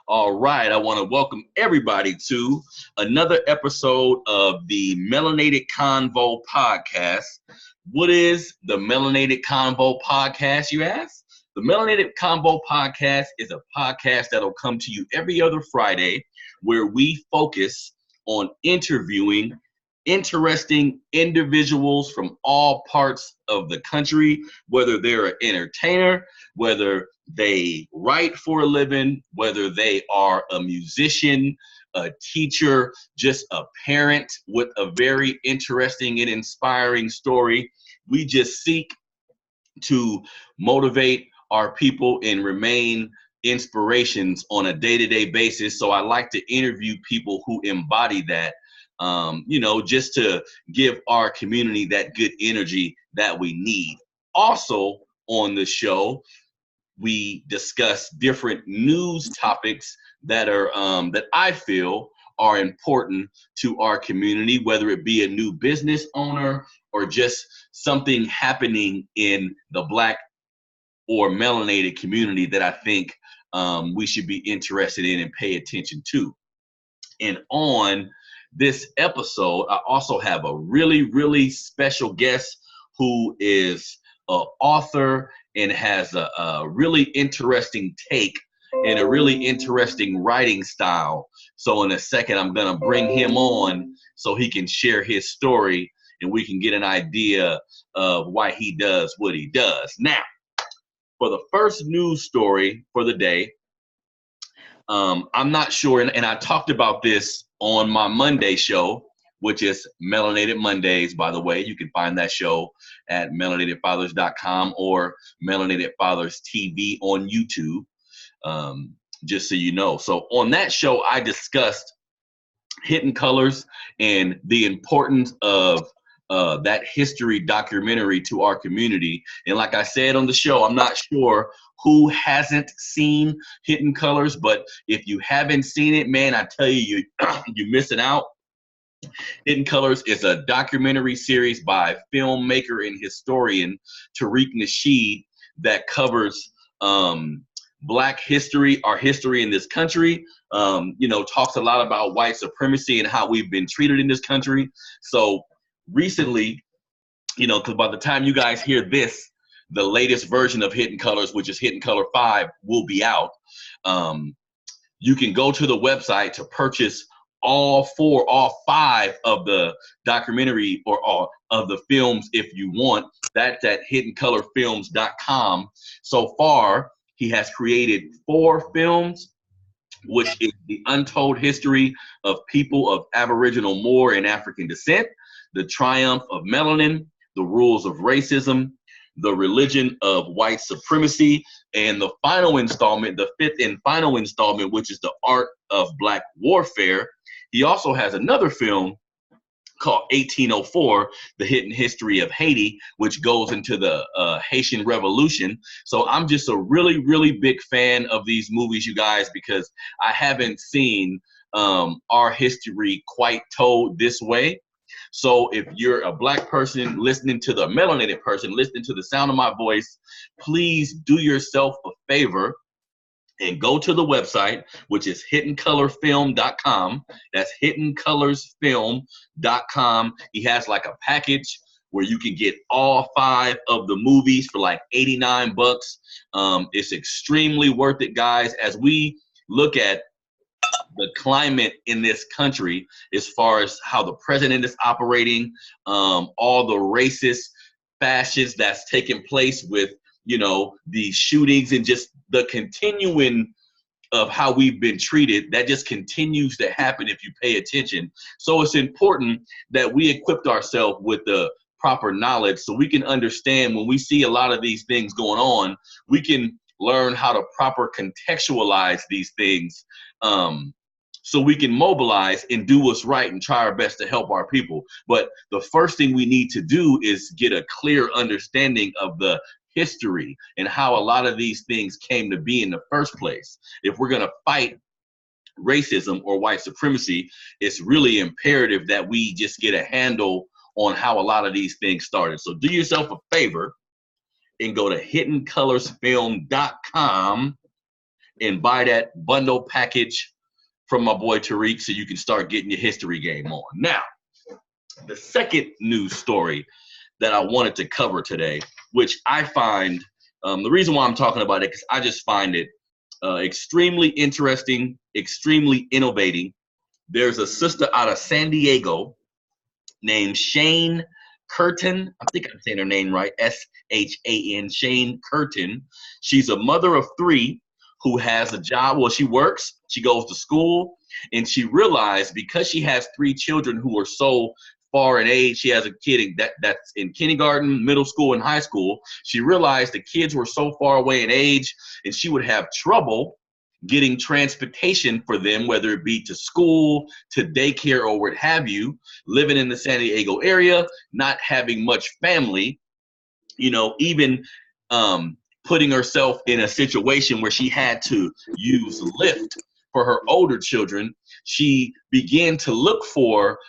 All right, I want to welcome everybody to another episode of the Melanated Convo podcast. What is the Melanated Convo podcast, you ask? The Melanated Convo podcast is a podcast that'll come to you every other Friday where we focus on interviewing interesting individuals from all parts of the country, whether they're an entertainer, whether they write for a living, whether they are a musician, a teacher, just a parent with a very interesting and inspiring story. We just seek to motivate our people and remain inspirations on a day-to-day basis. So I like to interview people who embody that, just to give our community that good energy that we need. Also on the show, we discuss different news topics that are that I feel are important to our community, whether it be a new business owner or just something happening in the Black or melanated community that I think we should be interested in and pay attention to. And on this episode, I also have a really, really special guest who is an author and has a really interesting take and a really interesting writing style. So in a second, I'm going to bring him on so he can share his story and we can get an idea of why he does what he does. Now, for the first news story for the day, I'm not sure, and I talked about this on my Monday show, which is Melanated Mondays, by the way. You can find that show at melanatedfathers.com or Melanated Fathers TV on YouTube, just so you know. So on that show, I discussed hidden colors and the importance of that history documentary to our community. And like I said on the show, I'm not sure who hasn't seen Hidden Colors, but if you haven't seen it, man, I tell you, you're missing out. Hidden Colors is a documentary series by filmmaker and historian Tariq Nasheed that covers Black history, our history in this country, talks a lot about white supremacy and how we've been treated in this country. So recently, because by the time you guys hear this, the latest version of Hidden Colors, which is Hidden Color 5, will be out. You can go to the website to purchase all 5 of the documentary or all of the films if you want. That's at hiddencolorfilms.com. So far, he has created 4 films, which is the untold history of people of Aboriginal, Moor, and African descent, the triumph of melanin, the rules of racism, the religion of white supremacy, and the final installment, the 5th and final installment, which is the art of Black warfare. He also has another film called 1804, The Hidden History of Haiti, which goes into the Haitian Revolution. So I'm just a really, really big fan of these movies, you guys, because I haven't seen our history quite told this way. So if you're a Black person listening to the melanated person, listening to the sound of my voice, please do yourself a favor and go to the website, which is hiddencolorfilm.com. That's hiddencolorsfilm.com. He has like a package where you can get all 5 of the movies for like $89. It's extremely worth it, guys, as we look at the climate in this country as far as how the president is operating, all the racist fascists that's taking place with, the shootings and just the continuing of how we've been treated. That just continues to happen if you pay attention. So it's important that we equipped ourselves with the proper knowledge so we can understand when we see a lot of these things going on, we can learn how to proper contextualize these things, so we can mobilize and do what's right and try our best to help our people. But the first thing we need to do is get a clear understanding of the history and how a lot of these things came to be in the first place. If we're going to fight racism or white supremacy, it's really imperative that we just get a handle on how a lot of these things started. So do yourself a favor and go to hiddencolorsfilm.com and buy that bundle package from my boy Tariq so you can start getting your history game on. Now, the second news story that I wanted to cover today, which I find, the reason why I'm talking about it, because I just find it extremely interesting, extremely innovating. There's a sister out of San Diego named Shane Curtin. I think I'm saying her name right, Shan, Shane Curtin. She's a mother of three who has a job. Well, she works, she goes to school, and she realized because she has three children who are so far in age, she has a kid that's in kindergarten, middle school, and high school. She realized the kids were so far away in age, and she would have trouble getting transportation for them, whether it be to school, to daycare, or what have you, living in the San Diego area, not having much family, even putting herself in a situation where she had to use Lyft for her older children. She began to look for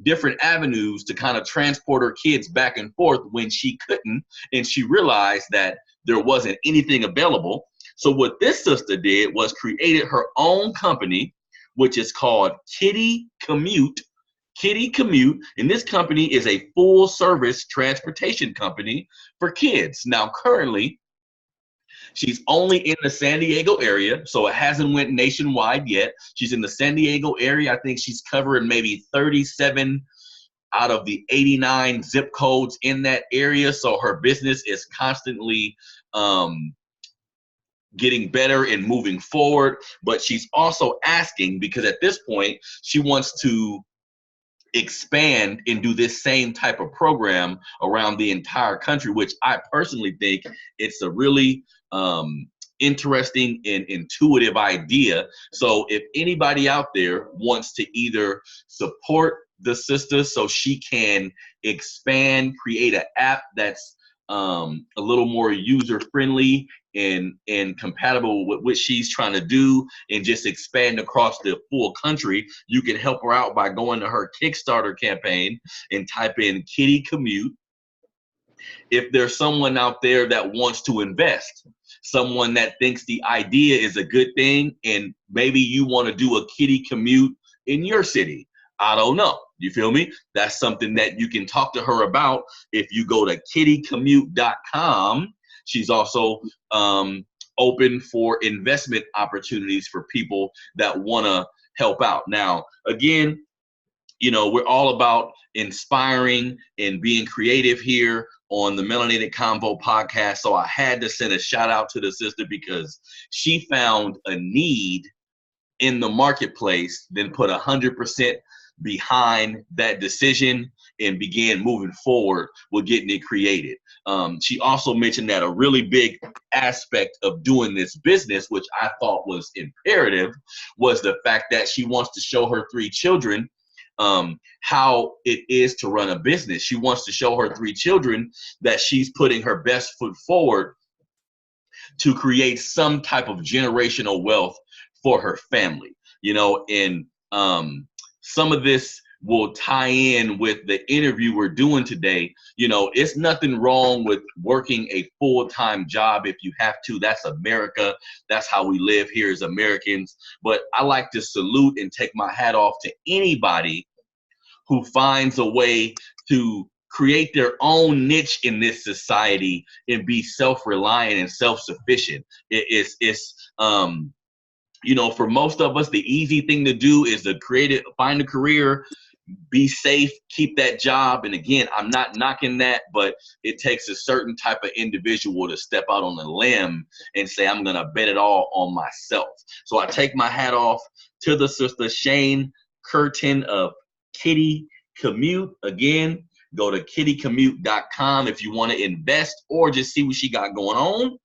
different avenues to kind of transport her kids back and forth when she couldn't, and she realized that there wasn't anything available. So what this sister did was created her own company, which is called Kitty Commute. Kitty Commute, and this company is a full service transportation company for kids. Now, currently, she's only in the San Diego area, so it hasn't went nationwide yet. She's in the San Diego area. I think she's covering maybe 37 out of the 89 zip codes in that area. So her business is constantly getting better and moving forward. But she's also asking, because at this point, she wants to expand and do this same type of program around the entire country, which I personally think it's a really interesting and intuitive idea. So if anybody out there wants to either support the sister so she can expand, create an app that's a little more user friendly and compatible with what she's trying to do, and just expand across the full country, you can help her out by going to her Kickstarter campaign and type in Kitty Commute. If there's someone out there that wants to invest, someone that thinks the idea is a good thing, and maybe you want to do a kitty commute in your city, I don't know. You feel me? That's something that you can talk to her about if you go to kittycommute.com. She's also open for investment opportunities for people that want to help out. Now, again, we're all about inspiring and being creative here on the Melanated Convo podcast. So I had to send a shout out to the sister because she found a need in the marketplace, then put 100% behind that decision and began moving forward with getting it created. She also mentioned that a really big aspect of doing this business, which I thought was imperative, was the fact that she wants to show her three children how it is to run a business. She wants to show her three children that she's putting her best foot forward to create some type of generational wealth for her family, and some of this will tie in with the interview we're doing today. It's nothing wrong with working a full-time job if you have to. That's America. That's how we live here as Americans. But I like to salute and take my hat off to anybody who finds a way to create their own niche in this society and be self-reliant and self-sufficient. For most of us, the easy thing to do is to find a career, be safe, keep that job. And again, I'm not knocking that, but it takes a certain type of individual to step out on a limb and say, I'm going to bet it all on myself. So I take my hat off to the sister Shane Curtin of Kitty Commute. Again, go to kittycommute.com if you want to invest or just see what she got going on.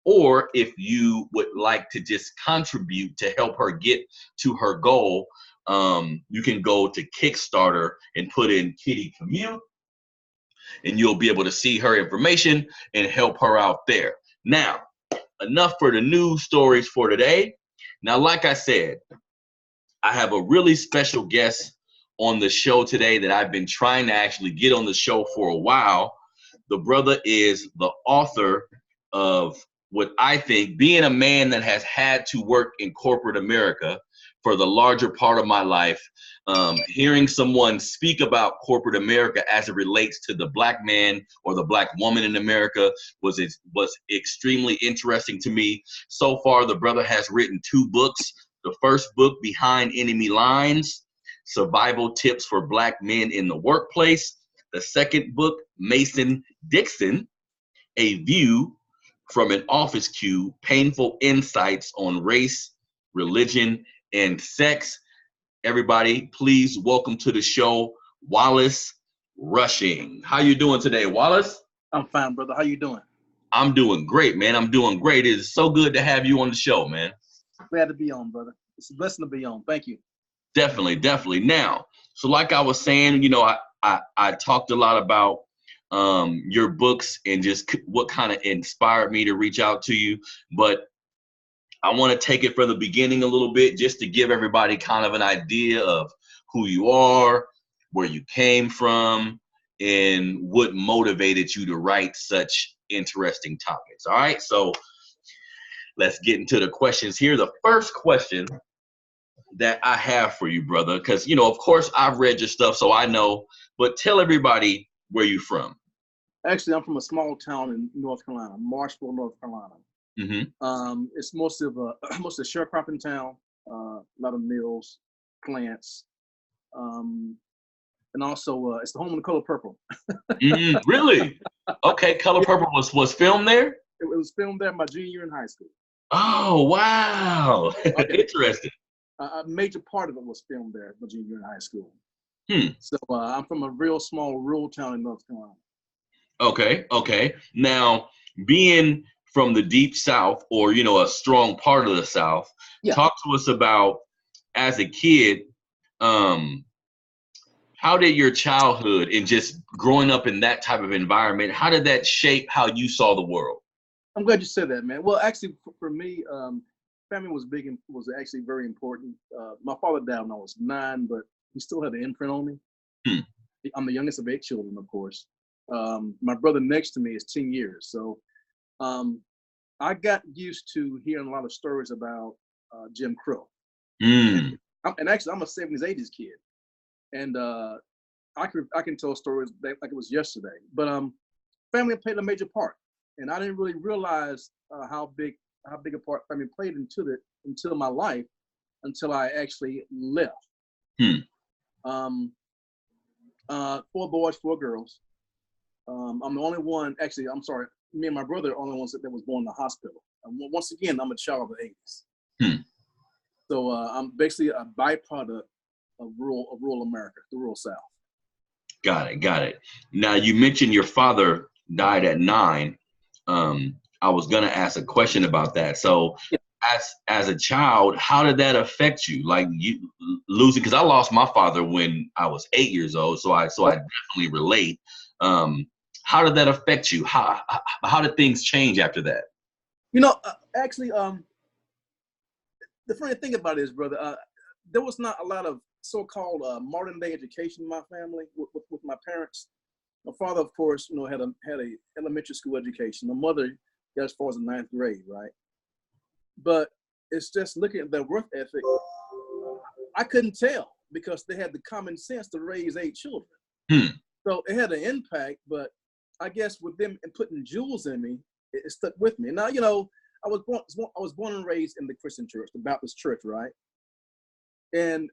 Or if you would like to just contribute to help her get to her goal, you can go to Kickstarter and put in Kitty Commute, and you'll be able to see her information and help her out there. Now, enough for the news stories for today. Now, like I said, I have a really special guest on the show today that I've been trying to actually get on the show for a while. The brother is the author of what I think, being a man that has had to work in corporate America for the larger part of my life, hearing someone speak about corporate America as it relates to the black man or the black woman in America was extremely interesting to me. So far, the brother has written 2 books. The first book, Behind Enemy Lines, Survival Tips for Black Men in the Workplace. The second book, Mason Dixon, A View from an Office Cube, Painful Insights on Race, Religion, and Sex. Everybody, please welcome to the show, Wallace Rushing. How you doing today, Wallace? I'm fine, brother. How you doing? I'm doing great, man. I'm doing great. It is so good to have you on the show, man. Glad to be on, brother. It's a blessing to be on. Thank you. Definitely, definitely. Now, so like I was saying, I talked a lot about your books and just what kind of inspired me to reach out to you. But I want to take it from the beginning a little bit just to give everybody kind of an idea of who you are, where you came from, and what motivated you to write such interesting topics. All right, so let's get into the questions here. The first question that I have for you, brother, because, of course, I've read your stuff, so I know, but tell everybody where you're from. Actually, I'm from a small town in North Carolina, Marshville, North Carolina. Mm-hmm. It's mostly a sharecropping town, a lot of mills, plants, and also it's the home of the color purple. Really? Okay, Color Purple was filmed there? It was filmed there my junior year in high school. Oh, wow. Okay. Interesting. A major part of it was filmed there my junior year in high school. Hmm. So I'm from a real small rural town in North Carolina. Okay. Now, being from the deep South, or a strong part of the South, Yeah. Talk to us about, as a kid, how did your childhood and just growing up in that type of environment, how did that shape how you saw the world? I'm glad you said that, man. Well, actually, for me, family was big and was actually very important. My father died when I was 9, but he still had an imprint on me. Hmm. I'm the youngest of 8 children, of course. My brother next to me is 10 years. So I got used to hearing a lot of stories about Jim Crow. Mm. And actually, I'm a 70s, 80s kid. And I can tell stories like it was yesterday. But family played a major part. And I didn't really realize how big a part family played until my life, until I actually left. 4 boys, 4 girls. I'm the only one, actually, I'm sorry, me and my brother are the only ones that was born in the hospital. Once again, I'm a child of the 80s. So I'm basically a byproduct of rural America, the rural South. Got it. Now, you mentioned your father died at 9. I was gonna ask a question about that. So, yeah. as a child, how did that affect you? Like you losing, because I lost my father when I was 8 years old. So I definitely relate. How did that affect you? How did things change after that? Actually, the funny thing about it is, brother, there was not a lot of so-called modern day education in my family with my parents. My father, of course, had a elementary school education. My mother got as far as the 9th grade, right? But it's just looking at their work ethic, I couldn't tell because they had the common sense to raise 8 children. So it had an impact, but I guess with them and putting jewels in me, it stuck with me. Now, I was born and raised in the Christian church, the Baptist church, right? And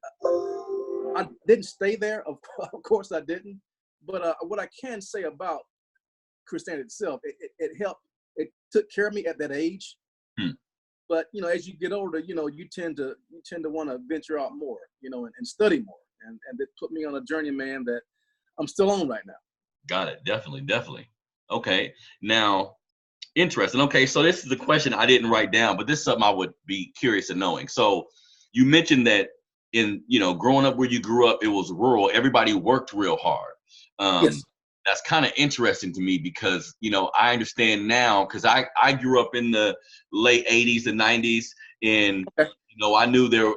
I didn't stay there. Of course I didn't. But what I can say about Christianity itself, it helped. It took care of me at that age. But as you get older, you tend to want to venture out more, and study more, and it put me on a journey, man, that I'm still on right now. Got it. Definitely. Okay. Now, interesting. Okay, so this is a question I didn't write down, but this is something I would be curious of knowing. So, you mentioned that in growing up where you grew up, it was rural. Everybody worked real hard. Yes. That's kind of interesting to me because, I understand now because I grew up in the late 80s and 90s. And, okay. I knew there,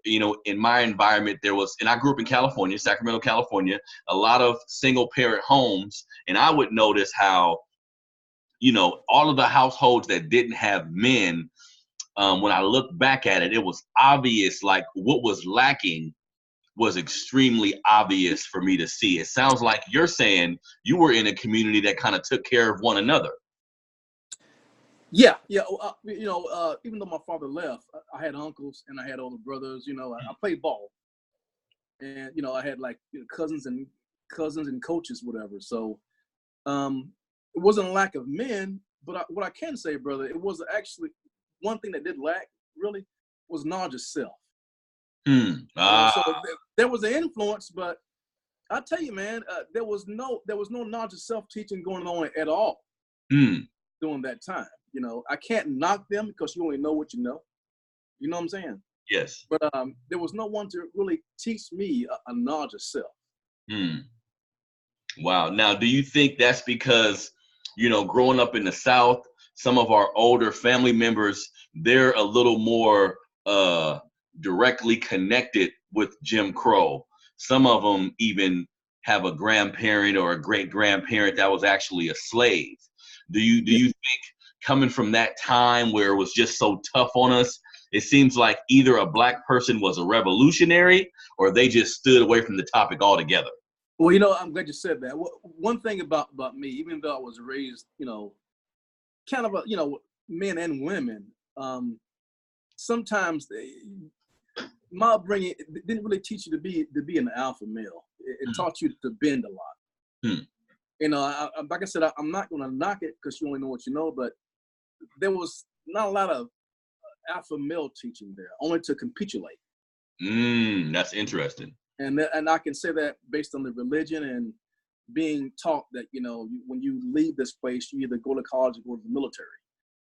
in my environment, there was, and I grew up in California, Sacramento, California, a lot of single parent homes. And I would notice how, all of the households that didn't have men, when I look back at it, it was obvious, like what was lacking was extremely obvious for me to see. It sounds like you're saying you were in a community that kind of took care of one another. Yeah. Even though my father left, I had uncles and I had older brothers. I played ball, and I had like cousins and coaches, whatever. So it wasn't a lack of men, but what I can say, brother, it was actually one thing that did lack really was knowledge of self. So there was an influence, but I tell you, man, there was no knowledge of self teaching going on at all during that time. I can't knock them because you only know what you know. You know what I'm saying? Yes. But there was no one to really teach me a knowledge of self. Wow. Now, do you think that's because, growing up in the South, some of our older family members, they're a little more directly connected with Jim Crow? Some of them even have a grandparent or a great grandparent that was actually a slave. Do you think, coming from that time where it was just so tough on us, it seems like either a black person was a revolutionary or they just stood away from the topic altogether? Well, I'm glad you said that. One thing about me, even though I was raised, kind of men and women, sometimes my upbringing didn't really teach you to be an alpha male. It taught you to bend a lot. Like I said, I'm not going to knock it because you only know what you know, but there was not a lot of alpha male teaching there, only to capitulate. That's interesting. And I can say that based on the religion and being taught that, when you leave this place, you either go to college or go to the military.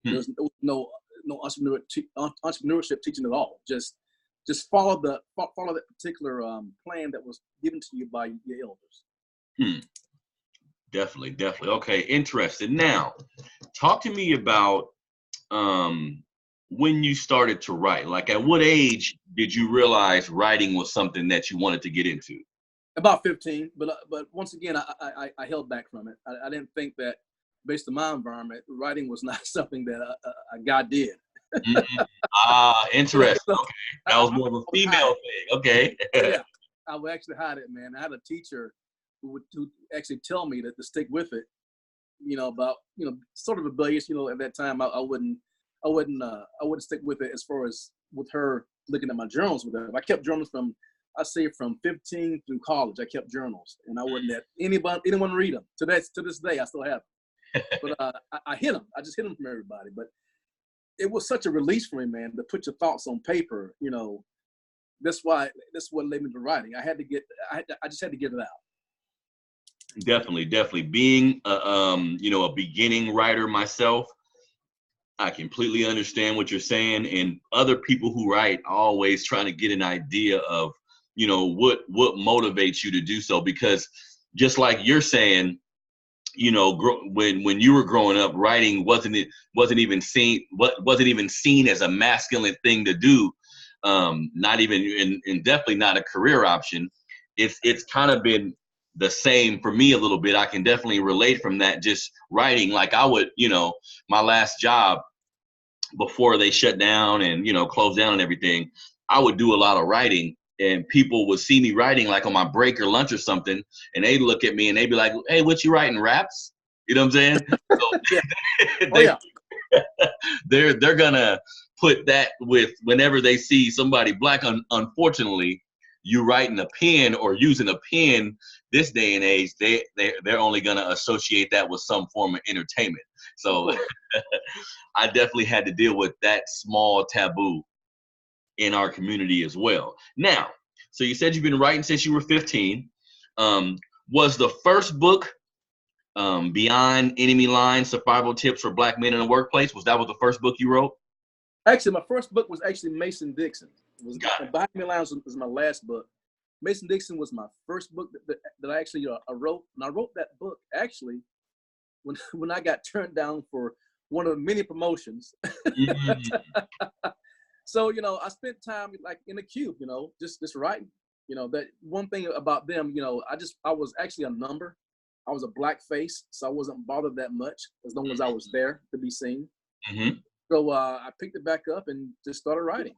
There's no entrepreneurship teaching at all. Just follow that particular plan that was given to you by your elders. Definitely. Okay, interesting. Now, talk to me about when you started to write. Like, at what age did you realize writing was something that you wanted to get into? About 15, but once again, I held back from it. I didn't think that, based on my environment, writing was not something that God did. Interesting. Okay, that was more of a female thing. Okay. Yeah, I would actually hide it, man. I had a teacher who would actually tell me to stick with it. About sort of rebellious. At that time, I wouldn't stick with it as far as with her looking at my journals with her. I kept journals from 15 through college. I kept journals, and I wouldn't let anyone read them. To this day, I still have them. But I hid them. I just hid them from everybody. But it was such a release for me, man, to put your thoughts on paper. That's what led me to writing. I just had to get it out. Definitely. Being a beginning writer myself, I completely understand what you're saying. And other people who write are always trying to get an idea of, what motivates you to do so. Because just like you're saying, when you were growing up, writing wasn't even seen as a masculine thing to do. Not even, and definitely not a career option. It's kind of been the same for me a little bit. I can definitely relate from that. Just writing, like I would, my last job before they shut down and closed down and everything, I would do a lot of writing, and people would see me writing like on my break or lunch or something, and they'd look at me and they'd be like, "Hey, what you writing, raps?" You know what I'm saying? So they're gonna put that with whenever they see somebody black. Unfortunately, you writing a pen or using a pen this day and age, they're only gonna associate that with some form of entertainment. So I definitely had to deal with that small taboo in our community as well. Now, so you said you've been writing since you were 15. Was the first book, Beyond Enemy Lines, Survival Tips for Black Men in the Workplace, was the first book you wrote? Actually, my first book was actually Mason Dixon. Behind Enemy Lines was my last book. Mason Dixon was my first book that I actually wrote. And I wrote that book actually when I got turned down for one of the many promotions. So, I spent time like in the cube, just writing. That one thing about them, I was actually a number. I was a black face, so I wasn't bothered that much as long as I was there to be seen. Mm-hmm. So I picked it back up and just started writing.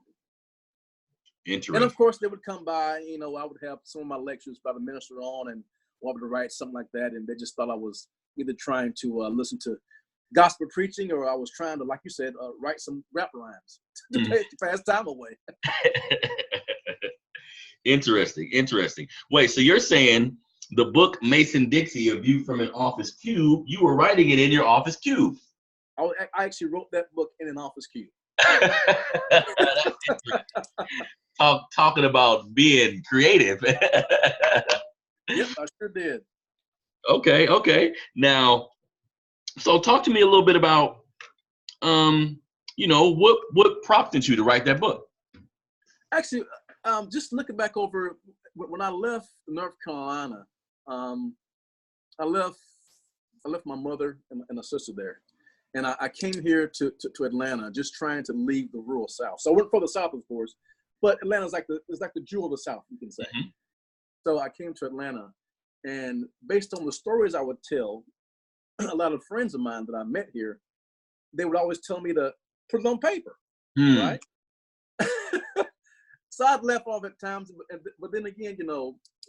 Interesting. And of course, they would come by. I would have some of my lectures by the minister on, and wanted to write something like that, and they just thought I was either trying to listen to gospel preaching, or I was trying to, like you said, write some rap rhymes to pass time away. Interesting. Wait, so you're saying the book Mason Dixie, A View from an Office Cube, you were writing it in your office cube? I actually wrote that book in an office cube. That's talking about being creative. Yep, I sure did. Okay. Now, so talk to me a little bit about, what prompted you to write that book? Actually, just looking back over when I left North Carolina, I left my mother and a sister there, and I came here to Atlanta, just trying to leave the rural South. So I went for the South, of course, but Atlanta's like the jewel of the South, you can say. Mm-hmm. So I came to Atlanta, and based on the stories I would tell, a lot of friends of mine that I met here, they would always tell me to put it on paper, right? So I'd left off at times, but then again,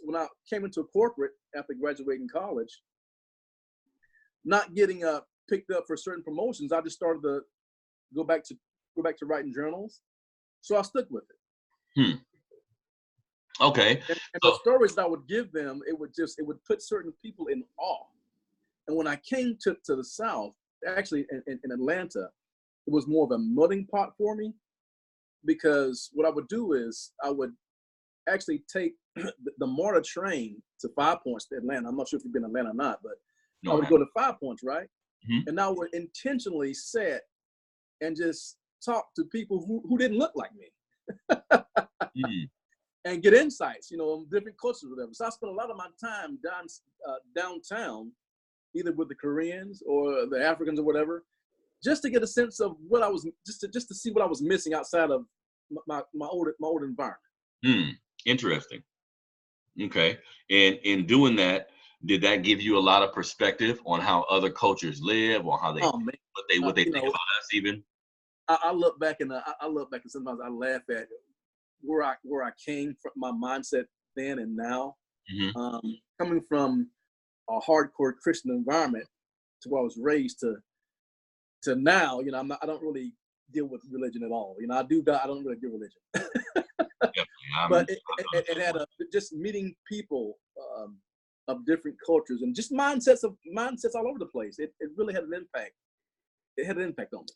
when I came into a corporate after graduating college, not getting picked up for certain promotions, I just started to go back to writing journals. So I stuck with it. Okay. And the stories that I would give them, it would put certain people in awe. And when I came to the South, actually in Atlanta, it was more of a melting pot for me, because what I would do is I would actually take the MARTA train to 5 Points to Atlanta. I'm not sure if you've been to Atlanta or not, but I would go to 5 Points, right? Mm-hmm. And I would intentionally sit and just talk to people who didn't look like me. And get insights, on different cultures or whatever. So I spent a lot of my time downtown, either with the Koreans or the Africans or whatever, just to get a sense of what I was, just to see what I was missing outside of my old environment. Interesting. Okay. And in doing that, did that give you a lot of perspective on how other cultures live, or how they what they think about us even? I look back and sometimes I laugh at where I came from, my mindset then and now. Mm-hmm. Coming from a hardcore Christian environment to where I was raised to now, I don't really deal with religion at all. I do God, I don't really do religion. But it had just meeting people of different cultures and just mindsets all over the place. It really had an impact. It had an impact on me.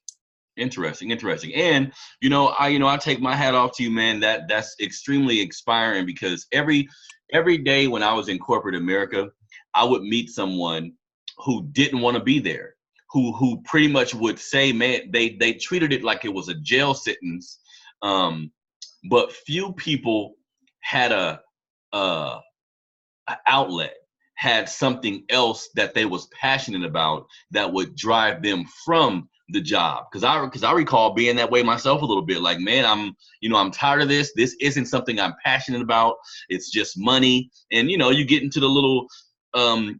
Interesting. And I take my hat off to you, man. That's extremely inspiring, because every day when I was in corporate America, I would meet someone who didn't want to be there, who pretty much would say, man, they treated it like it was a jail sentence. But few people had a outlet, had something else that they was passionate about that would drive them from the job. Because I recall being that way myself a little bit. Like, man, I'm tired of this. This isn't something I'm passionate about. It's just money. And you get into the little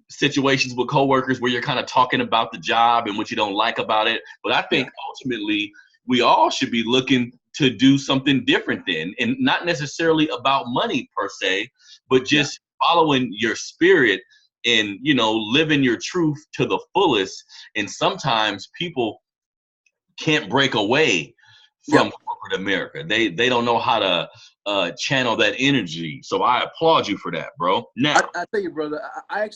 situations with coworkers where you're kind of talking about the job and what you don't like about it. But I think ultimately we all should be looking to do something different then, and not necessarily about money per se, but just following your spirit and living your truth to the fullest. And sometimes people can't break away from corporate America. They don't know how to channel that energy. So I applaud you for that, bro. Now I tell you, brother, I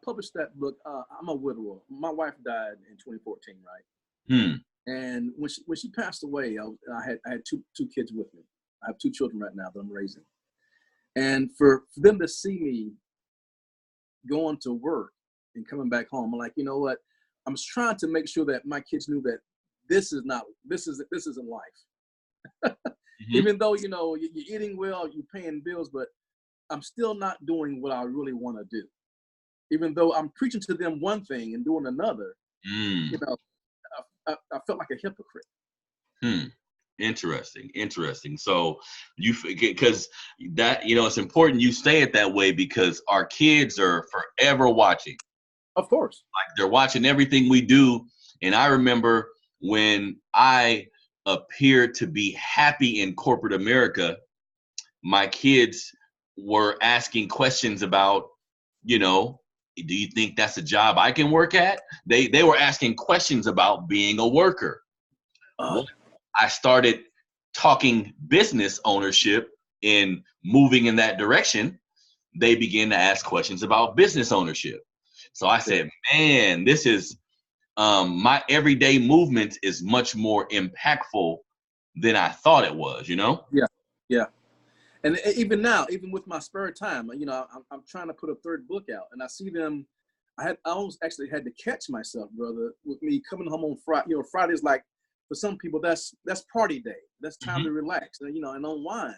published that book. I'm a widower. My wife died in 2014, right? And when she passed away, I had two kids with me. I have 2 children right now that I'm raising. And for them to see me going to work and coming back home, I'm like, you know what? I'm just trying to make sure that my kids knew that this isn't life. Even though, you're eating well, you're paying bills, but I'm still not doing what I really want to do. Even though I'm preaching to them one thing and doing another, I felt like a hypocrite. Interesting. So because that, it's important you say it that way, because our kids are forever watching. Of course. Like they're watching everything we do. And I remember when I appeared to be happy in corporate America, my kids were asking questions about, you know, do you think that's a job I can work at? They were asking questions about being a worker. Well, I started talking business ownership and moving in that direction. They began to ask questions about business ownership. So I said, man, this is my everyday movement is much more impactful than I thought it was, you know? Yeah. Yeah. And even now, even with my spare time, you know, I'm trying to put a third book out, and I see them. I almost actually had to catch myself, brother, with me coming home on Friday. You know, Friday's like, for some people, that's party day. That's time to relax, you know, and unwind.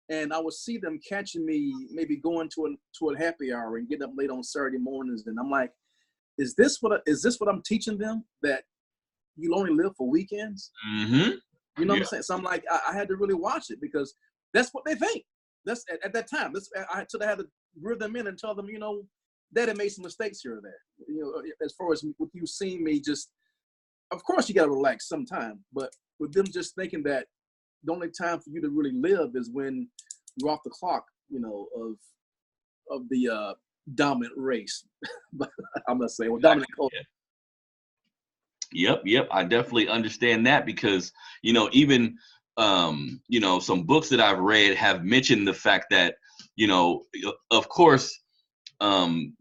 And I would see them catching me, maybe going to a happy hour and getting up late on Saturday mornings, and I'm like, is this what I'm teaching them, that you'll only live for weekends? Mm-hmm. You know what I'm saying? So I'm like, I had to really watch it, because that's what they think. That's at that time. I had to reel them in and tell them, you know, Daddy made some mistakes here or there. You know, as far as with you seeing me, just, of course you got to relax sometime, but with them just thinking that the only time for you to really live is when you're off the clock, you know, of the dominant race. But I'm not saying, well, dominant culture. Yep. I definitely understand that, because, you know, even, you know, some books that I've read have mentioned the fact that, you know, of course,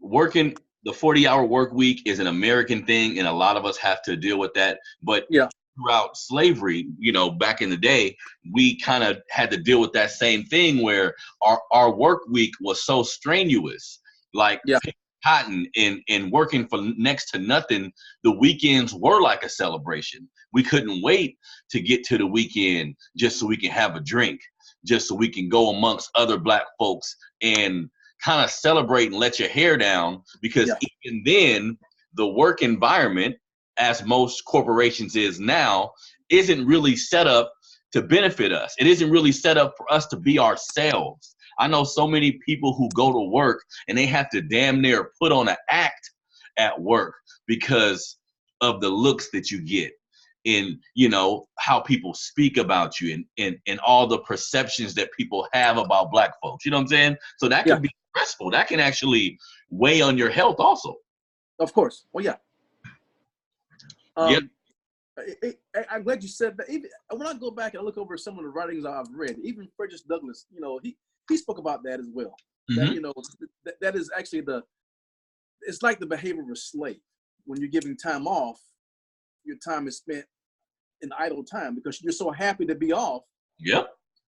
working the 40-hour work week is an American thing, and a lot of us have to deal with that. But throughout slavery, you know, back in the day, we kind of had to deal with that same thing, where our work week was so strenuous, like picking cotton and working for next to nothing. The weekends were like a celebration. We couldn't wait to get to the weekend just so we can have a drink, just so we can go amongst other Black folks and kind of celebrate and let your hair down, because even then, the work environment, as most corporations is now, isn't really set up to benefit us. It isn't really set up for us to be ourselves. I know so many people who go to work and they have to damn near put on an act at work because of the looks that you get, in, you know, how people speak about you, and all the perceptions that people have about Black folks. You know what I'm saying? So that can be stressful. That can actually weigh on your health also. Of course. Well, yeah. I'm glad you said that. Even when I go back and look over some of the writings I've read, even Frederick Douglass, you know, he spoke about that as well. That, you know, that is actually it's like the behavior of a slave. When you're giving time off, your time is spent in idle time because you're so happy to be off. Yep.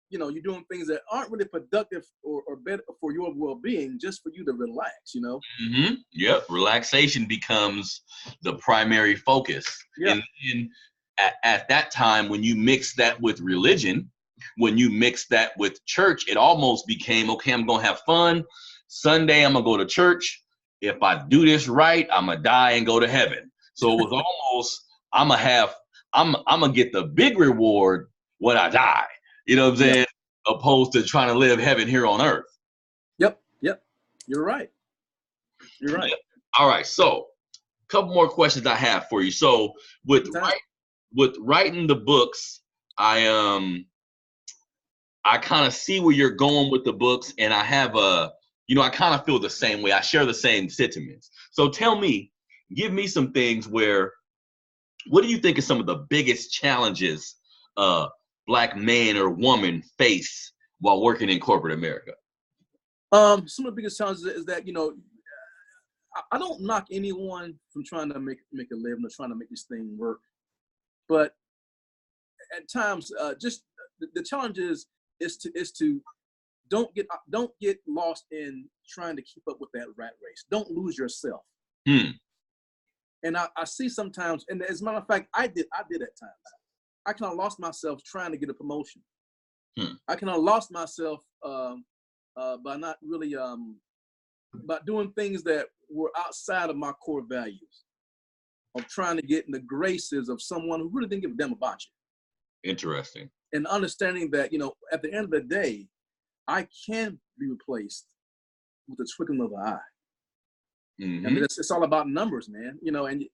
You know, you're doing things that aren't really productive or better for your well-being, just for you to relax, you know? Yep. Relaxation becomes the primary focus. And at that time, when you mix that with religion, when you mix that with church, it almost became, okay, I'm going to have fun. Sunday, I'm going to go to church. If I do this right, I'm going to die and go to heaven. So it was almost, I'm going to get the big reward when I die. You know what I'm saying? Opposed to trying to live heaven here on earth. Yep. You're right. All right. So a couple more questions I have for you. So with writing the books, I kind of see where you're going with the books, and I have I kind of feel the same way. I share the same sentiments. So tell me, give me some things what do you think is some of the biggest challenges Black man or woman face while working in corporate America? Some of the biggest challenges is that, you know, I don't knock anyone from trying to make a living or trying to make this thing work, but at times, just the challenge is to don't get lost in trying to keep up with that rat race. Don't lose yourself. And I see sometimes, and as a matter of fact, I did at times. I kind of lost myself trying to get a promotion. I kind of lost myself by not really by doing things that were outside of my core values, of trying to get in the graces of someone who really didn't give a damn about you. Interesting. And understanding that, you know, at the end of the day, I can be replaced with a twinkling of an eye. I mean, it's all about numbers, man. You know, and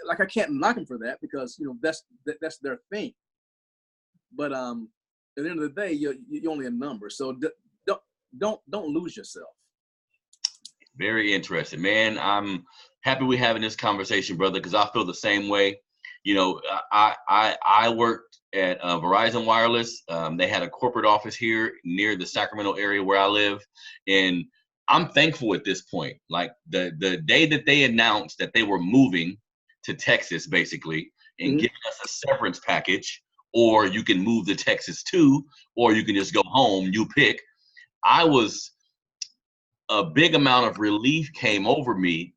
like I can't knock them for that because you know that's their thing. But at the end of the day, you're only a number. So don't lose yourself. Very interesting, man. I'm happy we're having this conversation, brother, because I feel the same way. You know, I worked at Verizon Wireless. They had a corporate office here near the Sacramento area where I live, and I'm thankful at this point. Like the day that they announced that they were moving to Texas, basically, and giving us a severance package, or you can move to Texas too, or you can just go home. You pick. A big amount of relief came over me.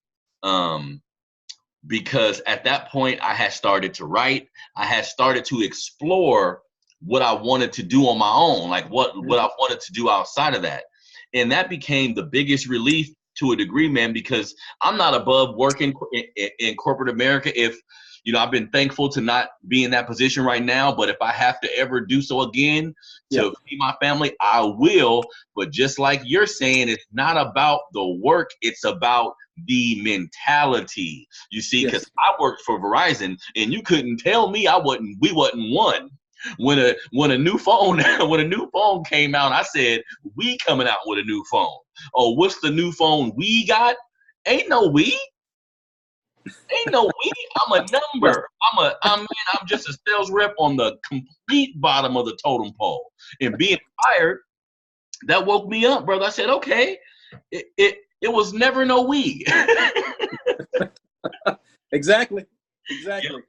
Because at that point I had started to write. I had started to explore what I wanted to do on my own, like what I wanted to do outside of that. And that became the biggest relief to a degree, man, because I'm not above working in corporate America. If, you know, I've been thankful to not be in that position right now, but if I have to ever do so again to feed my family, I will. But just like you're saying, it's not about the work, it's about the mentality. You see, because I worked for Verizon, and you couldn't tell me we wasn't one. When a new phone came out, I said, we coming out with a new phone. Oh, what's the new phone we got? Ain't no we. Ain't no we. I'm a number. I'm just a sales rep on the complete bottom of the totem pole. And being fired, that woke me up, brother. I said, okay, it was never no we. Exactly. Yep.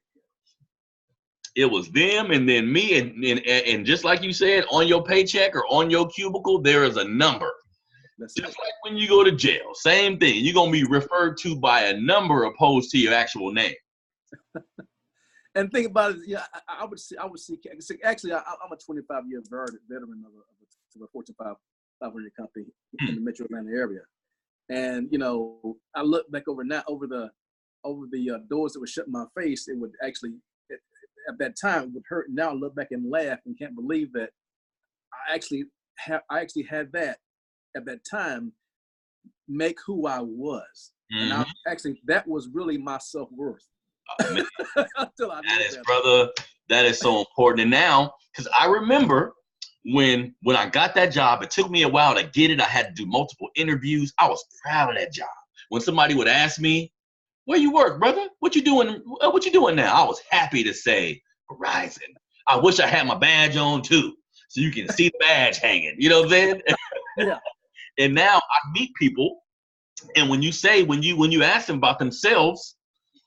It was them and then me, and just like you said, on your paycheck or on your cubicle, there is a number. Just like when you go to jail, same thing. You're gonna be referred to by a number opposed to your actual name. And think about it. Yeah, I would see. Actually, I'm a 25-year veteran of a Fortune 500 company in the Metro Atlanta area, and you know, I look back over the doors that were shut in my face. It would actually, at that time, it would hurt. Now I look back and laugh and can't believe that I actually had that at that time make who I was. And that was really my self-worth. Brother, that is so important. And now, because I remember when I got that job, it took me a while to get it. I had to do multiple interviews. I was proud of that job. When somebody would ask me, where you work, brother? What you doing? What you doing now? I was happy to say Verizon. I wish I had my badge on too, so you can see the badge hanging. You know what I'm saying? Yeah. And now I meet people, and when you ask them about themselves,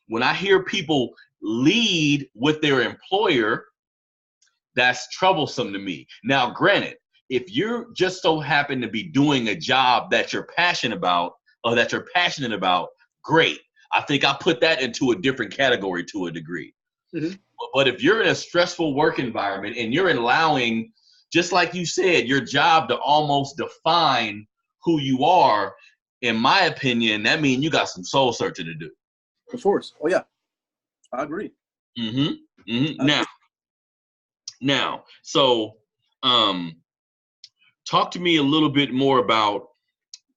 when I hear people lead with their employer, that's troublesome to me. Now, granted, if you're just so happen to be doing a job that you're passionate about, great. I think I put that into a different category to a degree. But if you're in a stressful work environment and you're allowing, just like you said, your job to almost define who you are, in my opinion, that means you got some soul searching to do. Of course. Oh yeah, I agree. Now, so talk to me a little bit more about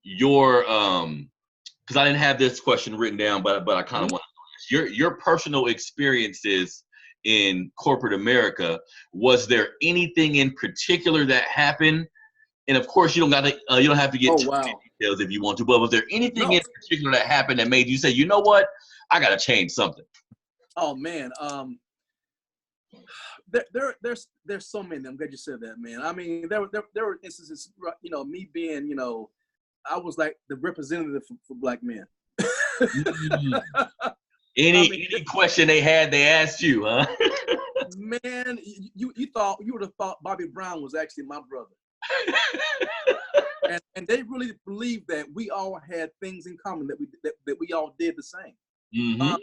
your because I didn't have this question written down, but I kind of want to know this. Your personal experiences in corporate America. Was there anything in particular that happened? And of course, you don't have to get too many details if you want to. But was there anything in particular that happened that made you say, you know what, I got to change something? Oh man, there's so many. I'm glad you said that, man. I mean, there were instances, you know, me being, you know, I was like the representative for black men. Any question they had, they asked you, huh? Man, you would have thought Bobby Brown was actually my brother. and they really believed that we all had things in common, that we all did the same.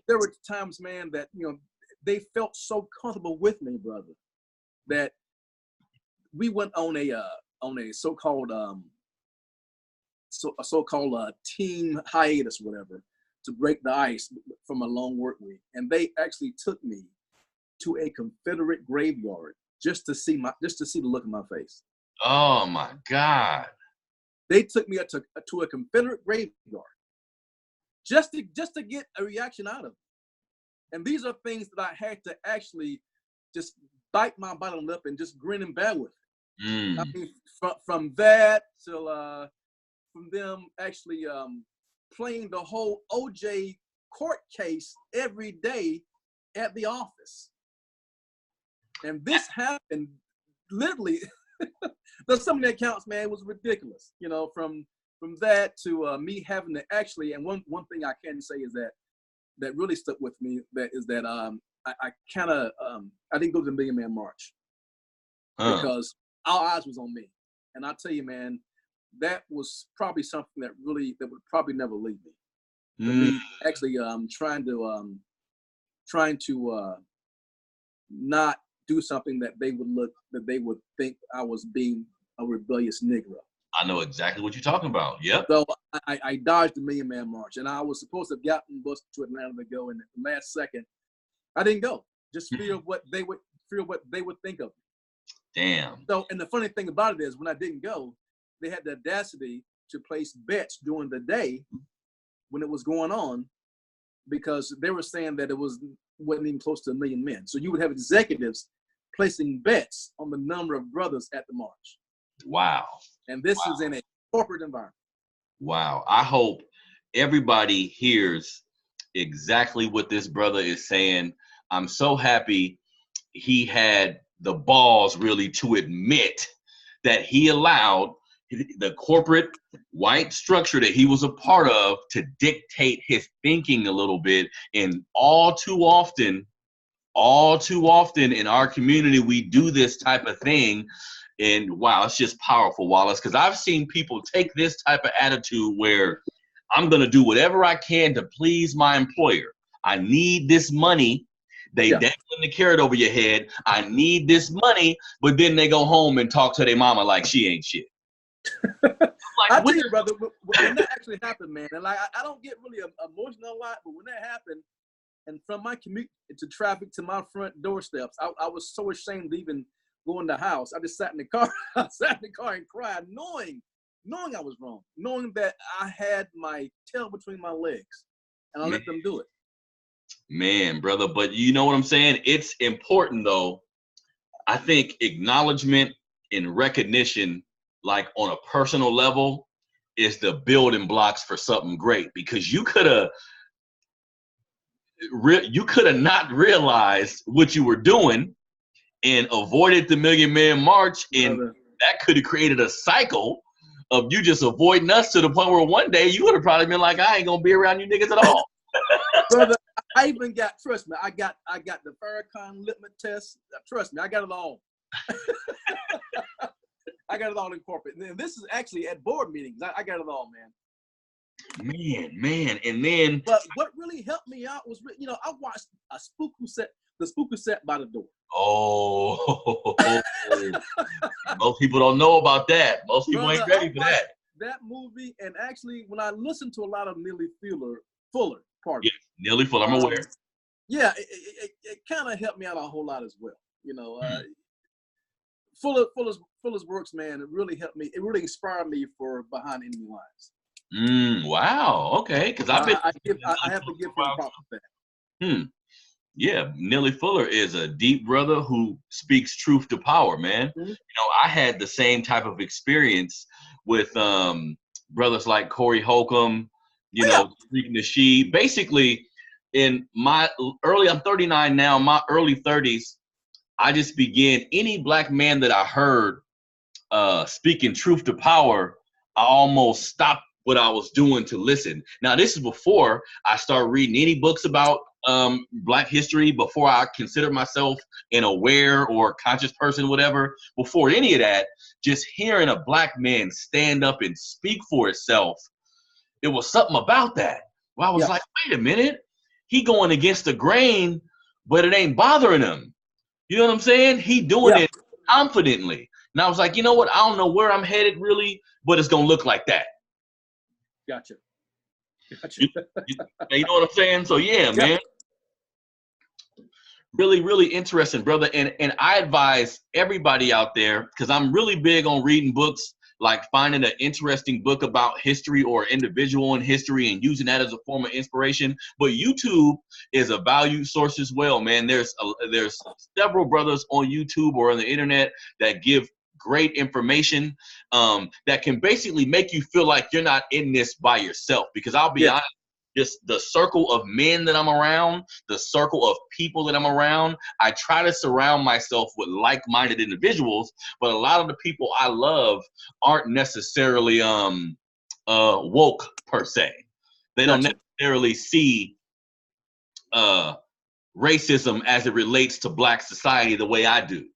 There were times, man, that, you know, they felt so comfortable with me, brother, that we went on a so-called team hiatus, whatever, to break the ice from a long work week, and they actually took me to a Confederate graveyard just to see the look in my face. Oh my God! They took me to a Confederate graveyard just to get a reaction out of it. And these are things that I had to actually just bite my bottom lip and just grin and bear with it. I mean, from that till from them actually playing the whole OJ court case every day at the office. And this happened literally. There's some of the accounts, man, it was ridiculous. You know, from that to me having to actually, and one thing I can say is that really stuck with me, that is that I kind of I didn't go to the Million Man March because all eyes was on me. And I tell you, man, that was probably something that would probably never leave me. For me, actually, trying to not do something that they would think I was being a rebellious Negro. I know exactly what you're talking about. Yep. So I dodged the Million Man March, and I was supposed to have gotten bused to Atlanta to go, and at the last second, I didn't go. Just fear what they would think of me. Damn. So, and the funny thing about it is, when I didn't go, they had the audacity to place bets during the day when it was going on, because they were saying that wasn't even close to 1 million men. So you would have executives placing bets on the number of brothers at the march. Wow. And this is in a corporate environment. Wow. I hope everybody hears exactly what this brother is saying. I'm so happy he had the balls really to admit that he allowed the corporate white structure that he was a part of to dictate his thinking a little bit. And all too often in our community, we do this type of thing. And wow, it's just powerful, Wallace, because I've seen people take this type of attitude where I'm going to do whatever I can to please my employer. I need this money. They dangling the carrot over your head. I need this money, but then they go home and talk to their mama like she ain't shit. I tell you, brother, when that actually happened, man, and like I don't get really emotional a lot, but when that happened, and from my commute to traffic to my front doorsteps, I was so ashamed to even go in the house. I just sat in the car. I sat in the car and cried, knowing I was wrong, knowing that I had my tail between my legs, and I let them do it. Man, brother, but you know what I'm saying? It's important, though. I think acknowledgement and recognition, like on a personal level, is the building blocks for something great, because you could have not realized what you were doing and avoided the Million Man March, and that could have created a cycle of you just avoiding us to the point where one day you would have probably been like, I ain't gonna be around you niggas at all. Brother, I even got, trust me, I got the Farrakhan litmus test. Trust me, I got it all. I got it all in corporate. And this is actually at board meetings. I got it all, man. Man. And then. But what really helped me out was, I watched the Spooky Set by the Door. Oh. Most people don't know about that. Most people ain't ready for that. That movie, and actually, when I listened to a lot of Neely Fuller, pardon. Yeah, Neely Fuller, I'm aware. Yeah, it kind of helped me out a whole lot as well. Fuller's works, man, it really helped me. It really inspired me for Behind Enemy Lines. Wow. Okay. Because I have to give him props for that. Yeah, Neely Fuller is a deep brother who speaks truth to power, man. Mm-hmm. I had the same type of experience with brothers like Corey Holcomb, Speaking to She. Basically, in my I'm 39 now, my early 30s, I just began, any black man that I heard speaking truth to power, I almost stopped what I was doing to listen. Now, this is before I started reading any books about Black history, before I considered myself an aware or conscious person, whatever. Before any of that, just hearing a black man stand up and speak for itself, it was something about that. Well, I was like, wait a minute, he going against the grain, but it ain't bothering him. You know what I'm saying? He doing it confidently. And I was like, you know what? I don't know where I'm headed really, but it's gonna look like that. Gotcha. You know what I'm saying? So man. Really, really interesting, brother. And I advise everybody out there, because I'm really big on reading books like finding an interesting book about history or individual in history and using that as a form of inspiration. But YouTube is a value source as well, man. There's several brothers on YouTube or on the internet that give great information that can basically make you feel like you're not in this by yourself. Because I'll be honest, just the circle of men that I'm around, the circle of people that I'm around, I try to surround myself with like-minded individuals, but a lot of the people I love aren't necessarily woke per se. They don't necessarily see racism as it relates to Black society the way I do.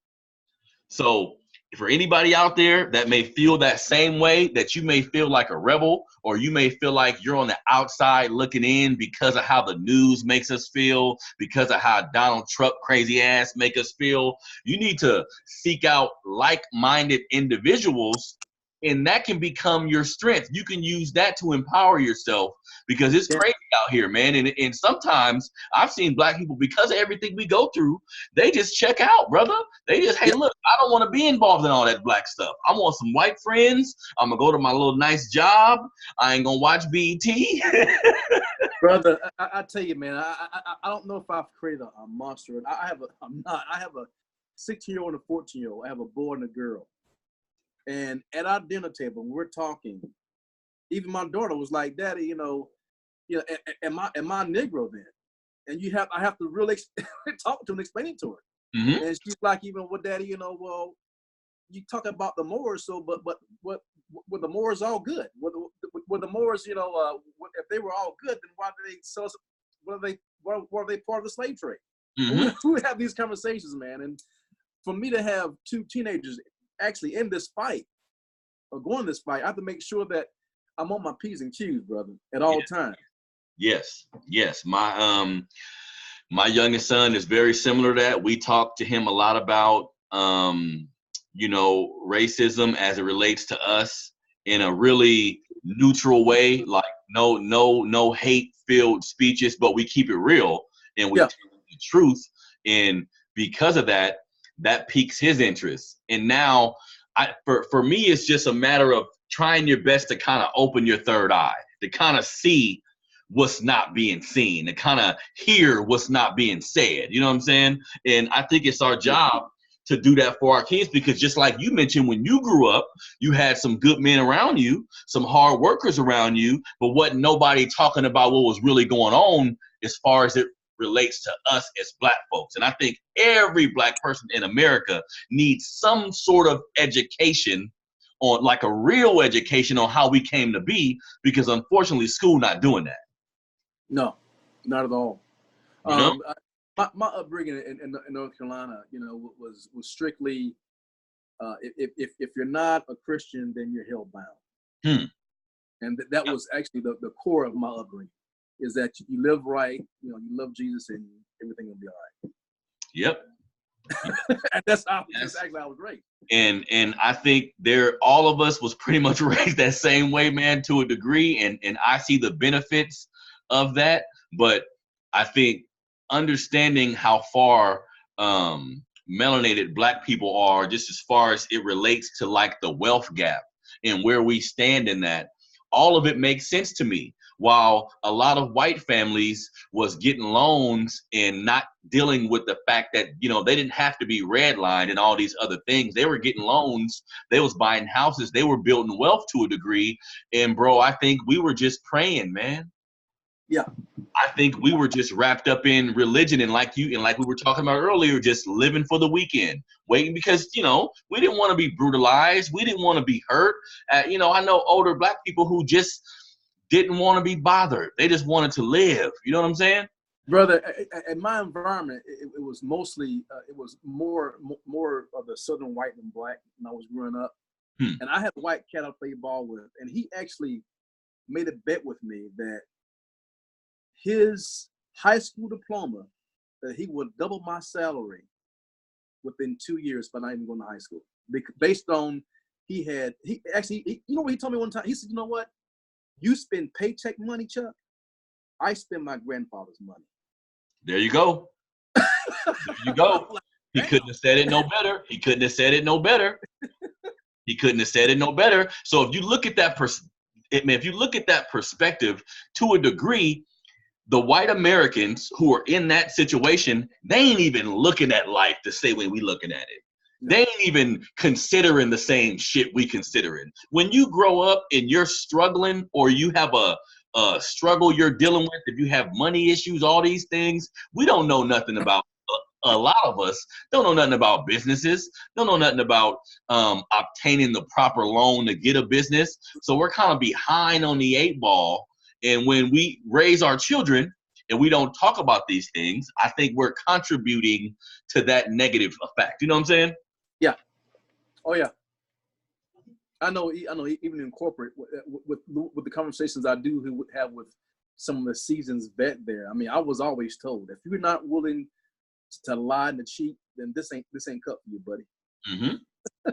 So for anybody out there that may feel that same way, that you may feel like a rebel, or you may feel like you're on the outside looking in because of how the news makes us feel, because of how Donald Trump crazy ass make us feel, you need to seek out like-minded individuals, and that can become your strength. You can use that to empower yourself, because it's crazy out here, man. And sometimes I've seen Black people, because of everything we go through, they just check out, brother. They just, hey, look, I don't want to be involved in all that Black stuff. I want some white friends. I'm going to go to my little nice job. I ain't going to watch BET. Brother, I tell you, man, I don't know if I've created a monster. I have a 16-year-old and a 14-year-old. I have a boy and a girl. And at our dinner table, we're talking. Even my daughter was like, "Daddy, am I Negro then?" And I have to really talk to her and explain it to her. Mm-hmm. And she's like, "Well, Daddy, well, you talk about the Moors, so but were the Moors all good? Were the Moors, if they were all good, then why did they sell us? Were they part of the slave trade?" Mm-hmm. We would have these conversations, man. And for me to have two teenagers actually in this fight or going this fight, I have to make sure that I'm on my P's and Q's, brother, at all times. Yes. My youngest son is very similar to that. We talk to him a lot about racism as it relates to us in a really neutral way, like no hate-filled speeches, but we keep it real and we tell the truth. And because of that piques his interest. And now for me, it's just a matter of trying your best to kind of open your third eye, to kind of see what's not being seen, to kind of hear what's not being said. You know what I'm saying? And I think it's our job to do that for our kids, because just like you mentioned, when you grew up, you had some good men around you, some hard workers around you, but wasn't nobody talking about what was really going on as far as it relates to us as Black folks. And I think every Black person in America needs some sort of education, on like a real education on how we came to be, because unfortunately school not doing that. No, not at all. My upbringing in North Carolina, was strictly if you're not a Christian, then you're hellbound. And that was actually the core of my upbringing, is that you live right, you love Jesus, and everything will be all right. Yep. And that's exactly how I was raised. And I think all of us was pretty much raised that same way, man, to a degree. And I see the benefits of that. But I think understanding how far melanated Black people are, just as far as it relates to like the wealth gap and where we stand in that, all of it makes sense to me. While a lot of white families was getting loans and not dealing with the fact that, they didn't have to be redlined and all these other things. They were getting loans. They was buying houses. They were building wealth to a degree. And bro, I think we were just praying, man. Yeah. I think we were just wrapped up in religion and like we were talking about earlier, just living for the weekend, waiting, because, we didn't want to be brutalized. We didn't want to be hurt. I know older Black people who just didn't want to be bothered. They just wanted to live. You know what I'm saying? Brother, in my environment, it was mostly, it was more of the Southern white than Black when I was growing up. And I had a white cat I played ball with, and he actually made a bet with me that his high school diploma, that he would double my salary within 2 years by not even going to high school. Based on, you know what he told me one time? He said, "You know what? You spend paycheck money, Chuck. I spend my grandfather's money." There you go. There you go. He couldn't have said it no better. He couldn't have said it no better. So if you look at that if you look at that perspective to a degree, the white Americans who are in that situation, they ain't even looking at life the same way we looking at it. They ain't even considering the same shit we considering. When you grow up and you're struggling, or you have a struggle you're dealing with, if you have money issues, all these things, we don't know nothing about. A lot of us don't know nothing about businesses, don't know nothing about obtaining the proper loan to get a business. So we're kind of behind on the 8 ball. And when we raise our children and we don't talk about these things, I think we're contributing to that negative effect. You know what I'm saying? Yeah. Oh yeah. I know. Even in corporate, with the conversations I do have with some of the seasoned vet there, I mean, I was always told, if you're not willing to lie and to cheat, then this ain't cut for you, buddy. Mm-hmm.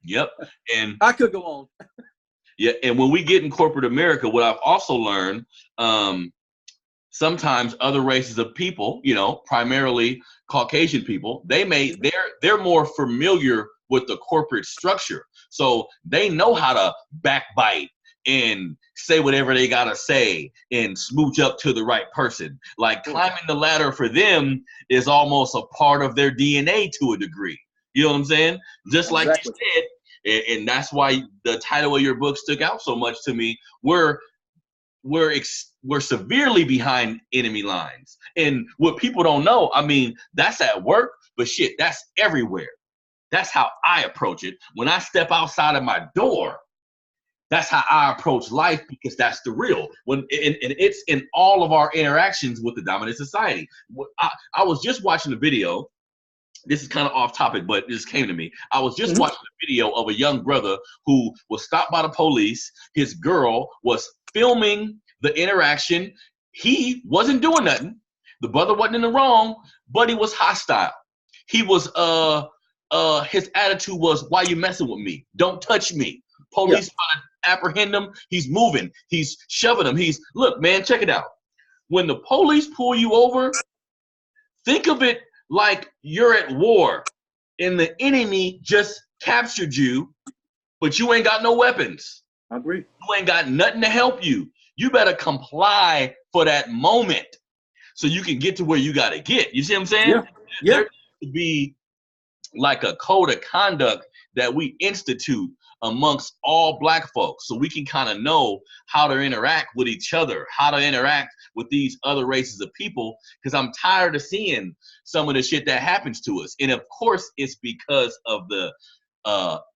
Yep. And I could go on. Yeah, and when we get in corporate America, what I've also learned, sometimes other races of people, primarily Caucasian people, they're more familiar with the corporate structure, so they know how to backbite and say whatever they gotta say and smooch up to the right person. Like climbing the ladder for them is almost a part of their DNA to a degree. You know what I'm saying? Just like you said, and that's why the title of your book stuck out so much to me. We're severely behind enemy lines, and what people don't know, I mean, that's at work, but shit, that's everywhere. That's how I approach it. When I step outside of my door, that's how I approach life, because that's the real. And it's in all of our interactions with the dominant society. I was just watching a video. This is kind of off topic, but it just came to me. I was just watching a video of a young brother who was stopped by the police. His girl was filming the interaction. He wasn't doing nothing. The brother wasn't in the wrong, but he was hostile. He was his attitude was, "Why you messing with me? Don't touch me." Police trying to apprehend him. He's moving. He's shoving him. Look, man, check it out. When the police pull you over, think of it like you're at war and the enemy just captured you, but you ain't got no weapons. I agree. You ain't got nothing to help you. You better comply for that moment so you can get to where you got to get. You see what I'm saying? Yeah. There needs to be like a code of conduct that we institute amongst all Black folks, so we can kind of know how to interact with each other, how to interact with these other races of people, because I'm tired of seeing some of the shit that happens to us. And of course, it's because of the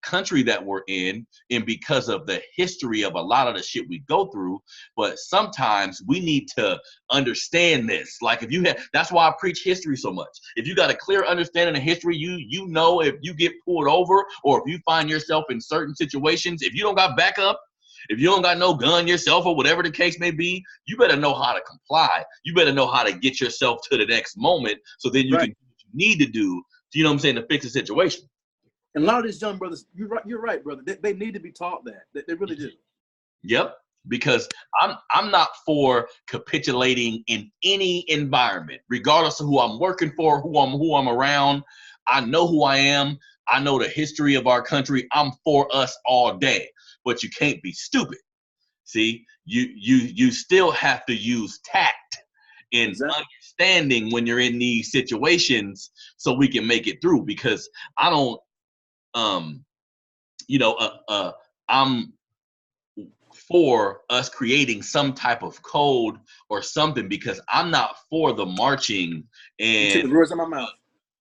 country that we're in and because of the history of a lot of the shit we go through. But sometimes we need to understand this. Like, that's why I preach history so much. If you got a clear understanding of history, you know, if you get pulled over or if you find yourself in certain situations, if you don't got backup, if you don't got no gun yourself or whatever the case may be, you better know how to comply. You better know how to get yourself to the next moment, so then you can do what you need to do, you know what I'm saying, to fix the situation. And a lot of these young brothers, you're right, brother. They need to be taught that. They really do. Yep, because I'm not for capitulating in any environment, regardless of who I'm working for, who I'm around. I know who I am. I know the history of our country. I'm for us all day. But you can't be stupid. See, you still have to use tact and understanding when you're in these situations, so we can make it through. Because I don't. I'm for us creating some type of code or something, because I'm not for the marching and you took the words out of my mouth.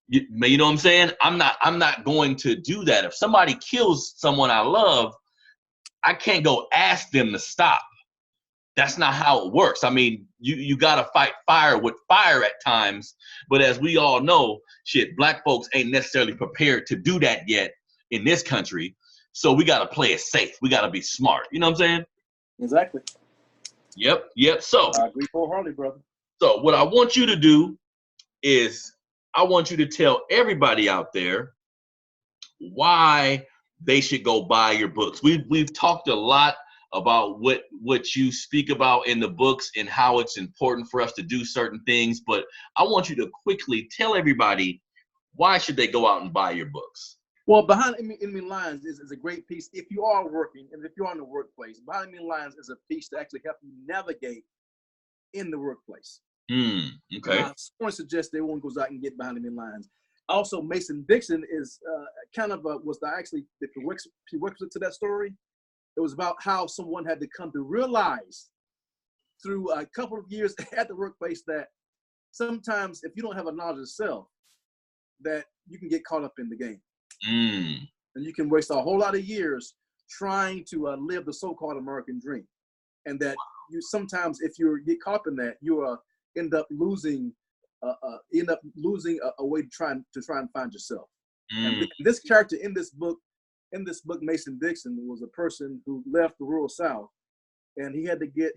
You know what I'm saying? I'm not going to do that. If somebody kills someone I love, I can't go ask them to stop. That's not how it works. I mean, you gotta fight fire with fire at times, but as we all know, Black folks ain't necessarily prepared to do that yet in this country. So we gotta play it safe. We gotta be smart. You know what I'm saying? Exactly. Yep. So I agree wholeheartedly, brother. So what I want you to do is I want you to tell everybody out there why they should go buy your books. We've talked a lot about what you speak about in the books and how it's important for us to do certain things, but I want you to quickly tell everybody, why should they go out and buy your books? Well, Behind Enemy Lines is a great piece if you are working and if you're in the workplace. Behind Enemy Lines is a piece to actually help you navigate in the workplace. Okay. I want to suggest that everyone goes out and get Behind Enemy Lines. Also, Mason Dixon is kind of was actually the prerequisite to that story. It was about how someone had to come to realize through a couple of years at the workplace that sometimes if you don't have a knowledge of self, that you can get caught up in the game. And you can waste a whole lot of years trying to live the so-called American dream. And that you sometimes, if you get caught up in that, you end up losing a way to try and find yourself. And this character in this book, Mason Dixon, was a person who left the rural South, and he had to go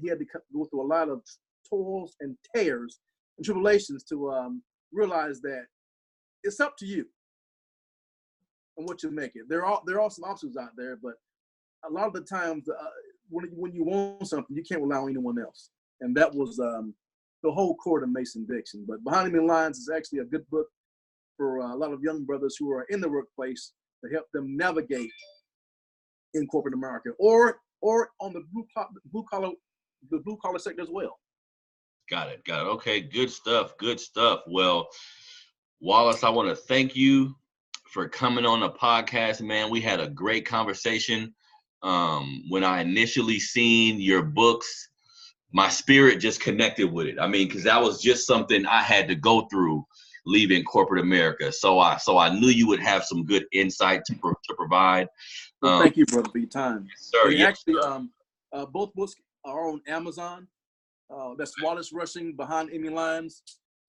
through a lot of toils and tears and tribulations to realize that it's up to you and what you make it. There are some obstacles out there, but a lot of the times when you want something, you can't rely on anyone else. And that was the whole core to Mason Dixon. But Behind Enemy Lines is actually a good book for a lot of young brothers who are in the workplace to help them navigate in corporate America or on the blue collar sector as well. Got it. Okay, good stuff. Well, Wallace, I want to thank you for coming on the podcast, man. We had a great conversation. When I initially seen your books, my spirit just connected with it. I mean, because that was just something I had to go through leaving corporate America. So I knew you would have some good insight to provide. Well, thank you, brother, for your time. Sir, and yes, actually, sir. Both books are on Amazon. That's Wallace Rushing, Behind Enemy Lines,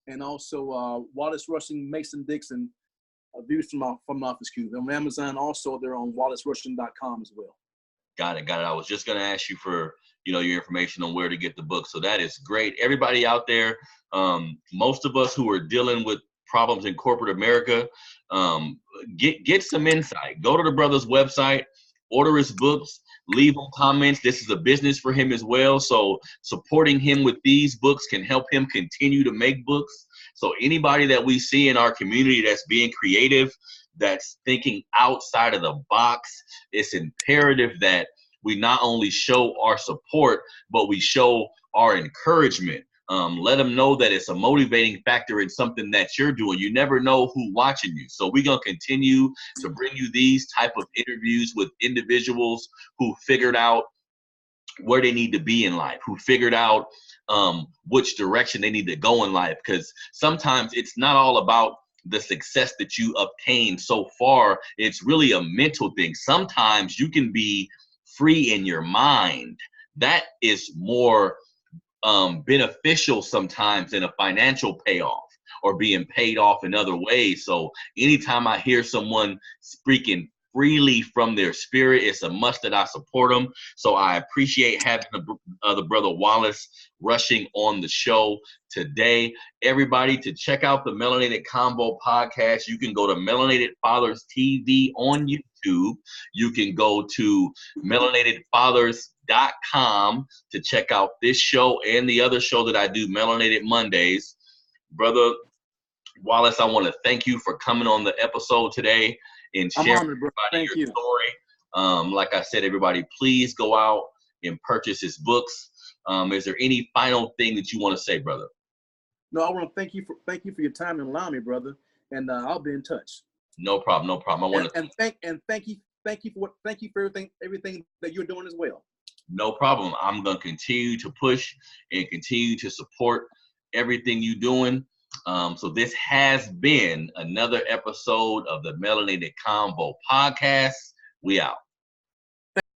and also Wallace Rushing, Mason Dixon, Views from the Office Cube. They're on Amazon. Also, they're on wallacerushing.com as well. Got it. I was just going to ask you for, your information on where to get the book. So that is great. Everybody out there, most of us who are dealing with problems in corporate America, get some insight. Go to the brother's website, order his books, leave him comments. This is a business for him as well. So supporting him with these books can help him continue to make books. So anybody that we see in our community that's being creative, that's thinking outside of the box, it's imperative that we not only show our support, but we show our encouragement. Let them know that it's a motivating factor in something that you're doing. You never know who's watching you. So we're going to continue to bring you these type of interviews with individuals who figured out where they need to be in life, who figured out which direction they need to go in life. Because sometimes it's not all about the success that you obtained so far. It's really a mental thing. Sometimes you can be free in your mind. That is more beneficial sometimes than a financial payoff or being paid off in other ways. So anytime I hear someone speaking freely from their spirit, it's a must that I support them. So I appreciate having the brother Wallace Rushing on the show today. Everybody, to check out the Melanated Convo podcast, you can go to Melanated Fathers TV on YouTube. You can go to melanatedfathers.com to check out this show and the other show that I do, Melanated Mondays. Brother Wallace, I want to thank you for coming on the episode today and sharing your story. Like I said, everybody, please go out and purchase his books. Is there any final thing that you want to say, brother? No, I want to thank you for your time and allowing me, brother. And I'll be in touch. No problem. I want to thank you for everything that you're doing as well. No problem. I'm gonna continue to push and continue to support everything you're doing. So this has been another episode of the Melanated Convo podcast. We out.